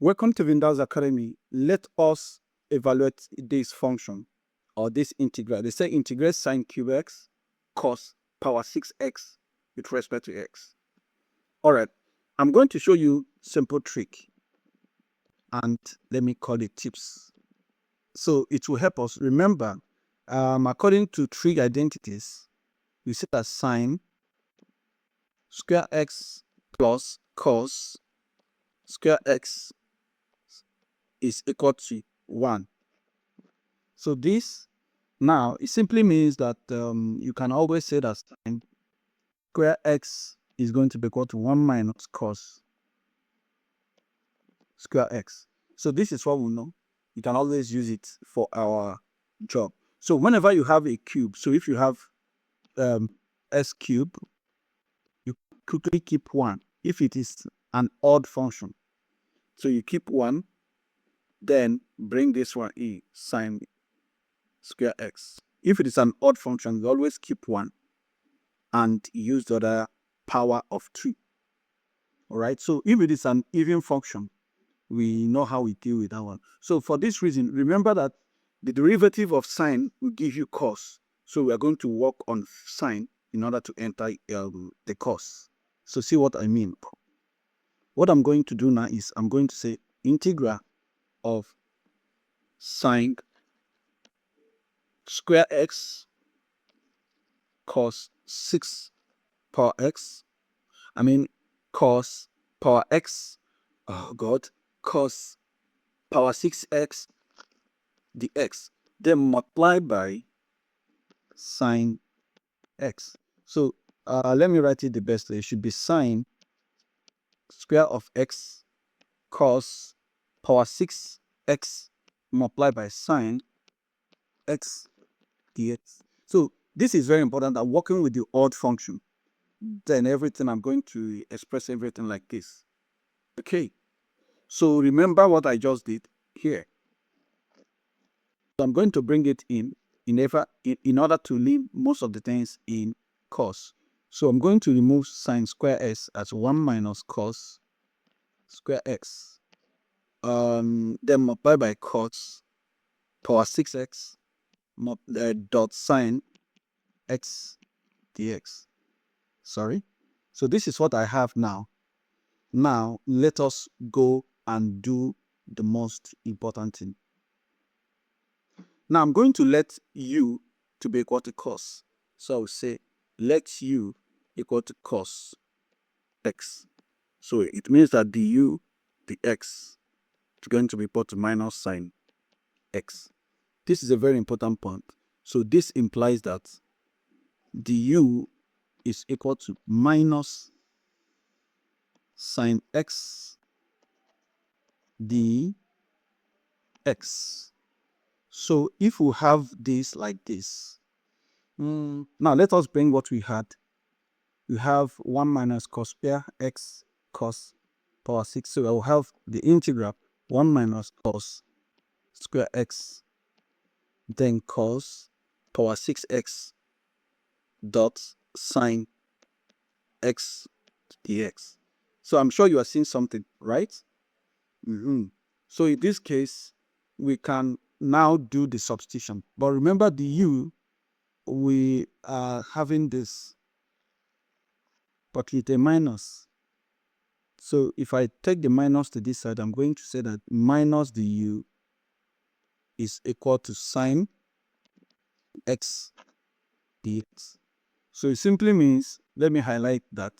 Welcome to VINDAL'S Academy. Let us evaluate this function or this integral. They say integrate sine cube x cos power 6x with respect to x. All right, I'm going to show you simple trick and let me call it tips. So it will help us remember, according to trig identities, we say that sine square x plus cos square x is equal to 1. So this now it simply means that you can always say that sine square x is going to be equal to 1 minus cos square x. So this is what we know. You can always use it for our job. So whenever you have a cube, so if you have s cube, you quickly keep 1 if it is an odd function. So you keep 1, then bring this one in, sine square x. If it is an odd function, you always keep 1 and use the other power of 3. All right, so if it is an even function, we know how we deal with that one. So for this reason, remember that the derivative of sine will give you cos. So we are going to work on sine in order to enter the cos. So see what I mean. What I'm going to do now is I'm going to say integral of sine square x cos 6 power x. I mean cos power x. Oh God, cos power 6x dx. Then multiply by sine x. So let me write it the best way. It should be sine square of x cos power 6x multiplied by sine x dx. So this is very important. I'm working with the odd function. Then everything, I'm going to express everything like this. Okay. So remember what I just did here. So I'm going to bring it in order to leave most of the things in cos. So I'm going to remove sine square x as 1 minus cos square x. Then multiply by cos power 6x dot sine x dx. Sorry. So this is what I have now. Now let us go and do the most important thing. Now I'm going to let u to be equal to cos. So I will say let u equal to cos x. So it means that the u, the x, is going to be equal to minus sine x. This is a very important point. So this implies that the u is equal to minus sine x dx. So if we have this like this, now let us bring what we had. We have 1 minus cos square x cos power 6. So I will have the integral 1 minus cos square x, then cos power 6x dot sine x dx. So I'm sure you are seeing something, right? So in this case, we can now do the substitution. But remember the u, we are having this, but with a minus. So if I take the minus to this side, I'm going to say that minus the u is equal to sine x dx. So it simply means, let me highlight that,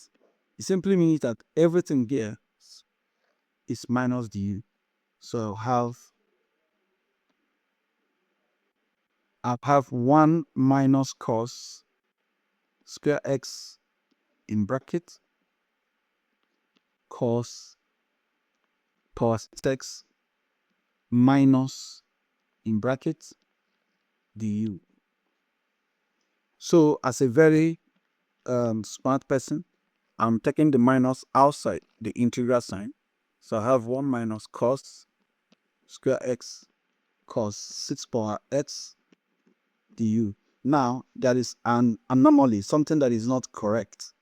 it simply means that everything here is minus the u. So I'll have 1 minus cos square x in bracket cos power 6x minus in bracket du. So as a very smart person, I'm taking the minus outside the integral sign. So I have 1 minus cos square x cos 6 power x du. Now there is an anomaly, something that is not correct,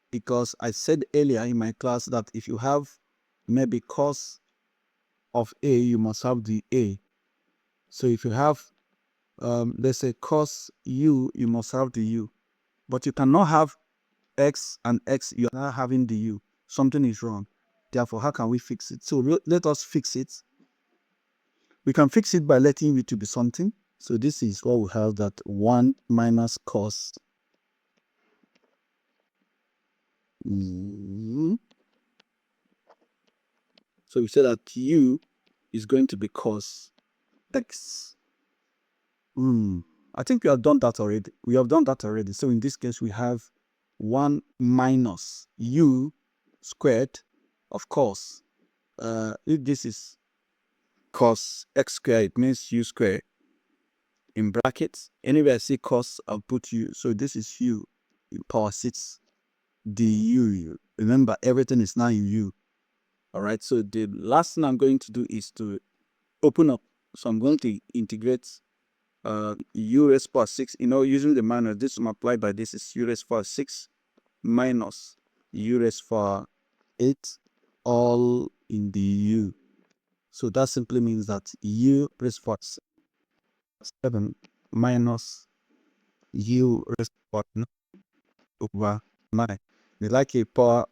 because I said earlier in my class that if you have maybe cos of A, you must have the A. So if you have, let's say cos U, you must have the U. But you cannot have X and X, you are not having the U. Something is wrong. Therefore, how can we fix it? So let us fix it. We can fix it by letting U to be something. So this is what we have, that 1 minus cos. So we say that U is going to be cos X. I think we have done that already. So in this case, we have 1 minus U squared. Of course, if this is cos X squared, it means U squared. In brackets, anywhere I see cos, I'll put U. So this is U in power 6 du. Remember, everything is now in U. All right, so the last thing I'm going to do is to open up. So I'm going to integrate U raised power 6, using the minus. This multiplied by this is U raised power 6 minus U raised power 8, all in the U. So that simply means that U raised power 7 minus U raised power 9 over 9. The likely power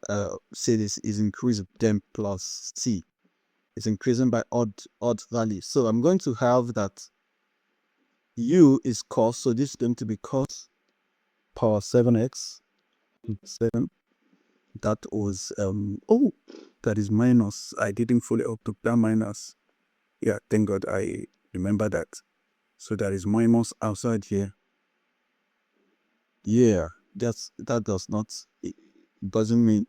say this is increased, then plus C is increasing by odd value. So I'm going to have that U is cos, so this is going to be cos power 7x 7. That was that is minus. I didn't fully up to that minus. Yeah, thank God I remember that. So that is minus outside here. Yeah, that does not, it doesn't mean,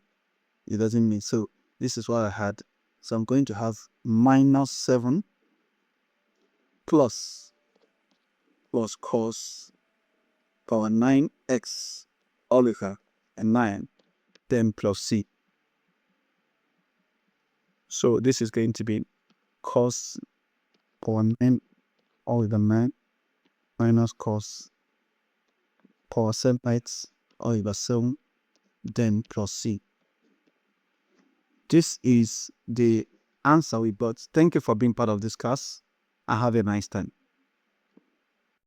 so this is what I had. So I'm going to have minus 7 plus cos power 9x all over and 9, then plus C. So this is going to be cos power 9 all over 9 minus cos power 7x all over 7, then plus C. This is the answer we got. Thank you for being part of this class, and have a nice time.